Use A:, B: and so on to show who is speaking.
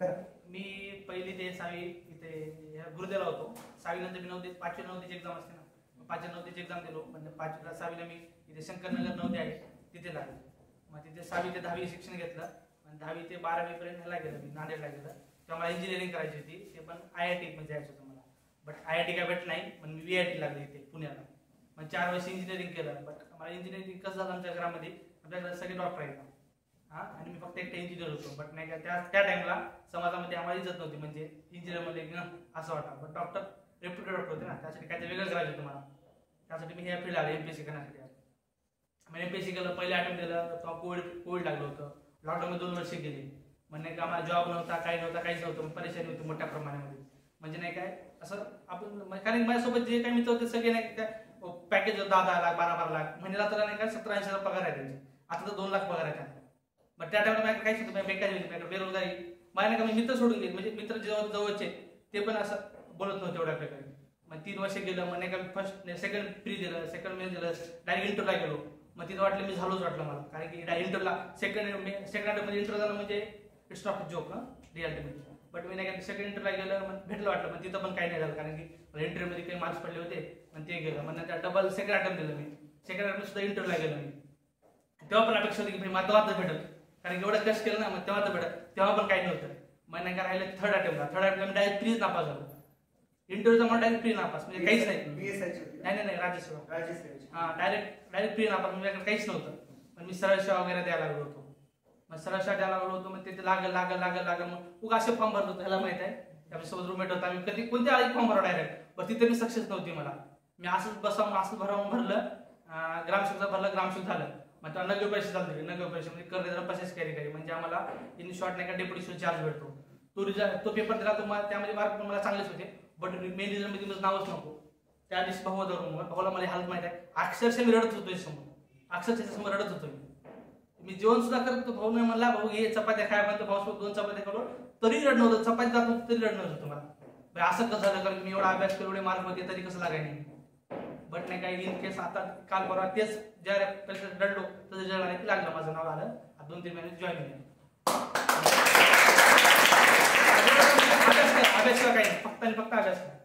A: मी पहिली ते 6वी इथे गुरुदेला होतो. 6वी नंतर मी 9वी 5वी 9वीची एक्झाम असते ना, 5वी 9वीची एक्झाम दिलो. म्हणजे 5वीला 6वीला मी इथे शंकरनगर 9वी आहे तिथे लागलो. मग तिथे 6वी ते 10वी शिक्षण घेतलं आणि 10वी ते 12वी पर्यंत ह्याला गेलं मी नांदेडला गेलं. तेव्हा मला इंजिनिअरिंग करायची होती, ते पण IIT मध्ये जायचं होतं मला. बट IIT काय भेट नाही, पण मी VIT लागले इथे पुण्याला. मग 4 वर्ष इंजिनिअरिंग केलं. बट मला इंजिनिअरिंग कसं झालं, आमच्या घरामध्ये आपल्याकडे सगळे डॉक्टर आहेत आणि मी फक्त एकटा इंजिनियर होतो. बट नाही का त्या टाइमला समाजामध्ये आम्हाला इज्जत नव्हती, म्हणजे इंजिनियर मध्ये असं वाटतं. बट डॉक्टर रेप्युटेड डॉक्टर होते ना, त्यासाठी काहीतरी वेगळं करायचं होतं मला. त्यासाठी मी ह्या फील्ड आलो MPSC करण्यासाठी. मी MPSC केलं, पहिले अटेम्प्ट दिलं. तेव्हा कोविड लागलं होतं. लॉकडाऊनमध्ये 2 वर्ष गेली. म्हणजे का मला जॉब नव्हता, काही नव्हता, काहीच नव्हतं. परेशानी होती मोठ्या प्रमाणामध्ये. म्हणजे नाही काय असं आपण, कारण माझ्यासोबत जे काही मित्र होते सगळे नाही काय पॅकेज 10-10 लाख 12-12 लाख महिन्याला, तर नाही काय 70-80 हजार पगार आहे त्यांचे. आता तर 2 लाख पगार आहे त्यांना. मग त्या टाइमला माझ्याकडे काहीच नव्हतं, बेकारी होती, बेरोजगारी. माझ्या नाही का मी मित्र सोडून गेले, म्हणजे मित्र जवळचे ते पण असं बोलत नव्हते एवढ्या प्रकारे. मग 3 वर्ष गेलं. मग नाही का फर्स्ट सेकंड प्री दिलं, सेकंड मेन दिलं, डायरेक्ट इंटरला गेलो. मग तिथं वाटलं मी झालोच वाटलं मला, कारण की इंटरला सेकंड मध्ये इंटर झालं म्हणजे it's not joke reality. But मी नाही का सेकंड इंटरला गेलं, मग भेटलं वाटलं. पण तिथं पण काही नाही झालं, कारण की इंटरव्ह्यूमध्ये काही मार्क्स पडले होते आणि ते गेलं. मग नंतर डबल सेकंड अटेम्प्ट दिलं मी. सेकंड अटेम्प्ट सुद्धा इंटरव्ह्यूला गेलो मी. तेव्हा पण अपेक्षा होती की मला तेव्हा तर भेटत, कारण की एवढं कष्ट केलं ना, मग तेव्हा तर भेटत. तेव्हा पण काही नव्हतं. मग नाही का राहिलं third attempt me direct please नापास झालो. इंटरव्ह्यूचा मला डायरेक्ट प्री नापास, म्हणजे काहीच नाही. नाही राज्यसेवा. डायरेक्ट प्री नापास, म्हणजे काहीच नव्हतं. पण मी सरळ सेवा वगैरे द्यायला लागलो होतो. मग सरळ सेवा द्यायला लागलो होतो. मग तिथे लागल मग उगा असे फॉर्म भरत होतो. ह्याला माहित आहे, त्याच्यासोबत रूममेट होता. मी कधी कोणत्या फॉर्म भरा डायरेक्ट, पण तिथे मी सक्सेस नव्हती मला. मी असंच बसावून असं भरलं. ग्रामसेवकचा भरलं, ग्रामसेवक झालं. मग तेव्हा 90 पैसे चालते. 90 पैसे म्हणजे कर जरा 25 कॅरी, म्हणजे आम्हाला इन शॉर्ट नाही का डेप्युटेशन चार्ज भेटतो. तो पेपर दिला, त्यामध्ये मार्क पण मला चांगलेच होते. बट मेन रिझल्ट मध्ये माझं नावच नको. त्या दिवशी भाऊला मला हालत माहित आहे, अक्षरशः मी रडत होतो समोर, अक्षरशः समोर रडत होतो मी. जेवण सुद्धा करत होतो. भाऊ म्हणला, भाऊ हे चपात्या खाय म्हणतो. भाऊ 2 चपात्या खालो तरी रडणं होतं. चपाती जात होतं तरी रडणं होतं मला. असं कसं झालं, कारण मी एवढा अभ्यास केला, एवढे मार्क होते तरी कसं लागाय नाही. बट नाही काय इन केस आता काल परवा तेच ज्या रडलो तसं जळ नाही लागलं, माझं नाव आलं. 2-3 महिने जॉईन केलं. अभ्यास करा, काही फक्त आणि फक्त अभ्यास करा.